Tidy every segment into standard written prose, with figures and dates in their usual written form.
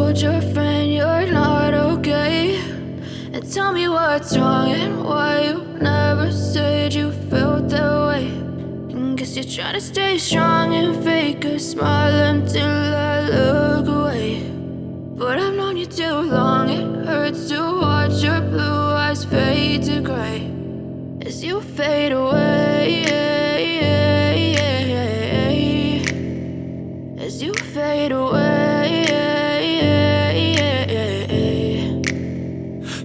told your friend you're not okay? And tell me what's wrong and why you never said you felt that way. And guess you're trying to stay strong and fake a smile until I look away. But I've known you too long, it hurts to watch your blue eyes fade to gray as you fade away, as you fade away.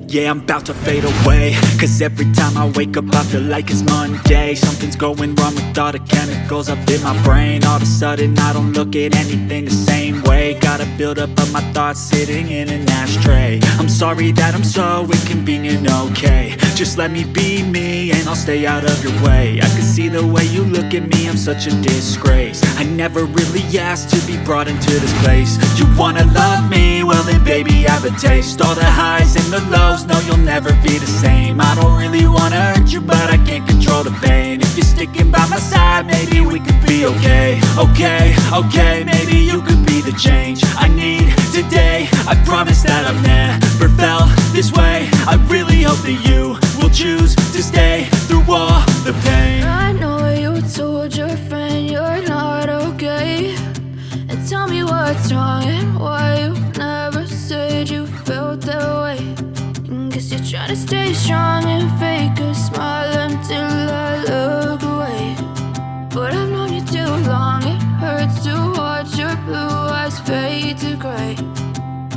Yeah, I'm about to fade away, cause every time I wake up I feel like it's Monday. Something's going wrong with all the chemicals up in my brain. All of a sudden I don't look at anything the same way. Got a buildup of my thoughts sitting in an ashtray. I'm sorry that I'm so inconvenient, okay? Just let me be me and I'll stay out of your way. I can see the way you look at me, I'm such a disgrace. I never really asked to be brought into this place. You wanna love me? Well then baby, have a taste. All the highs and the lows, no, you'll never be the same. I don't really wanna hurt you, but I can't control the pain. If you're sticking by my side, maybe we could be okay. Okay, maybe you could be the change I need today. I promise that I've never felt this way. I really hope that you will choose to stay through all the pain. I know you told your friend you're not okay. And tell me what's wrong and why you never said you felt that way. Guess you're trying to stay strong and fake a smile until I look away. But I've known you too long, it hurts to watch your blue eyes fade to gray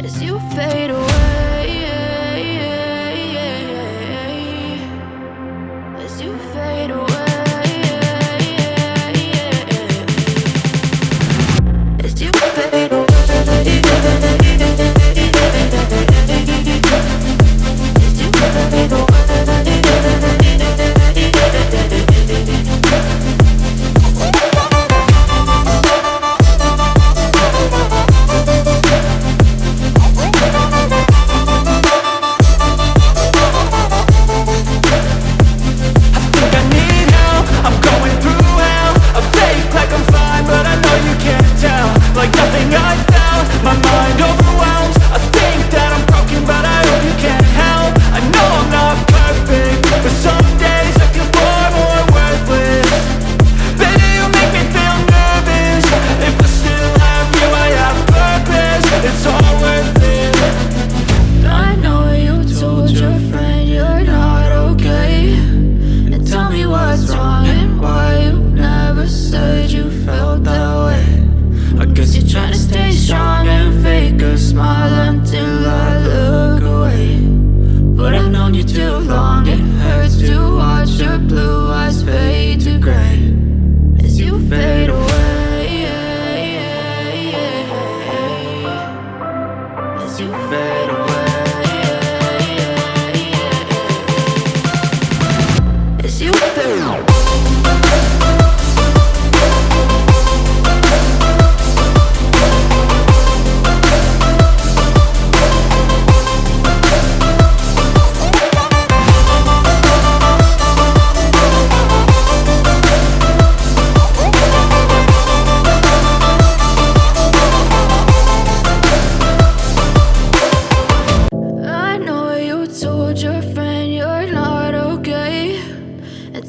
as you fade away, as you fade away, as you fade away.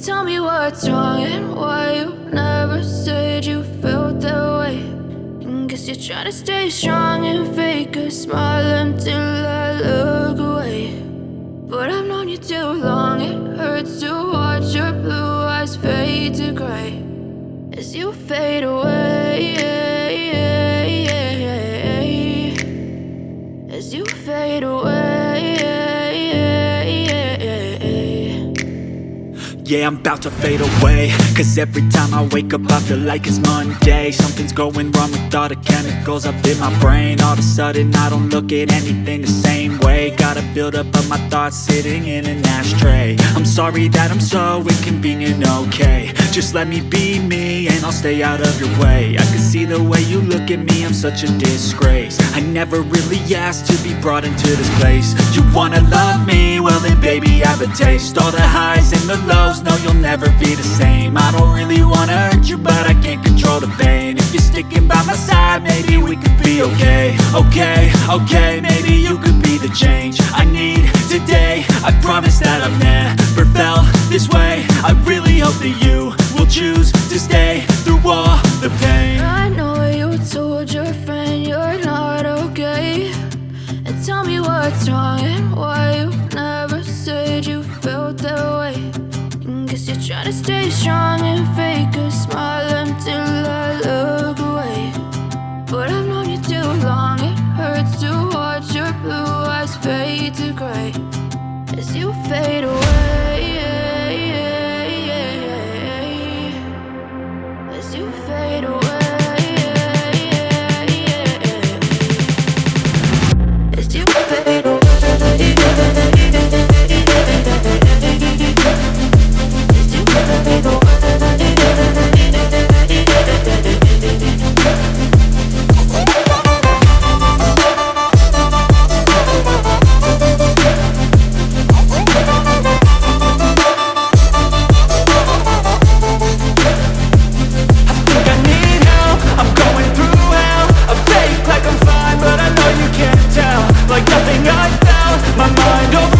Tell me what's wrong and why you never said you felt that way. And guess you're trying to stay strong and fake a smile until I look away. But I've known you too long, it hurts to watch your blue eyes fade to gray as you fade away, as you fade away. Yeah, I'm about to fade away, cause every time I wake up I feel like it's Monday. Something's going wrong with all the chemicals up in my brain. All of a sudden I don't look at anything the same way. Got a buildup of my thoughts sitting in an ashtray. I'm sorry that I'm so inconvenient, okay? Just let me be me and I'll stay out of your way. I can see the way you look at me, I'm such a disgrace. I never really asked to be brought into this place. You wanna love me? Well then baby have a taste. All the highs and the lows, no you'll never be the same. I don't really wanna hurt you but I can't control the pain. If you're sticking by my side, maybe we could be okay. Okay, maybe you could be the change I need today. I promise that I've never felt this way. I really hope that you will choose to stay through all the pain. I know you told your friend you're not okay, and tell me what's wrong and why you never said you felt that way. And guess you're trying to stay strong and fake a smile until I look away. But I've known you too long, it hurts to watch your blue eyes fade to gray as you fade away. As you fade away. As you fade away. As you fade away. Like nothing I felt, my mind over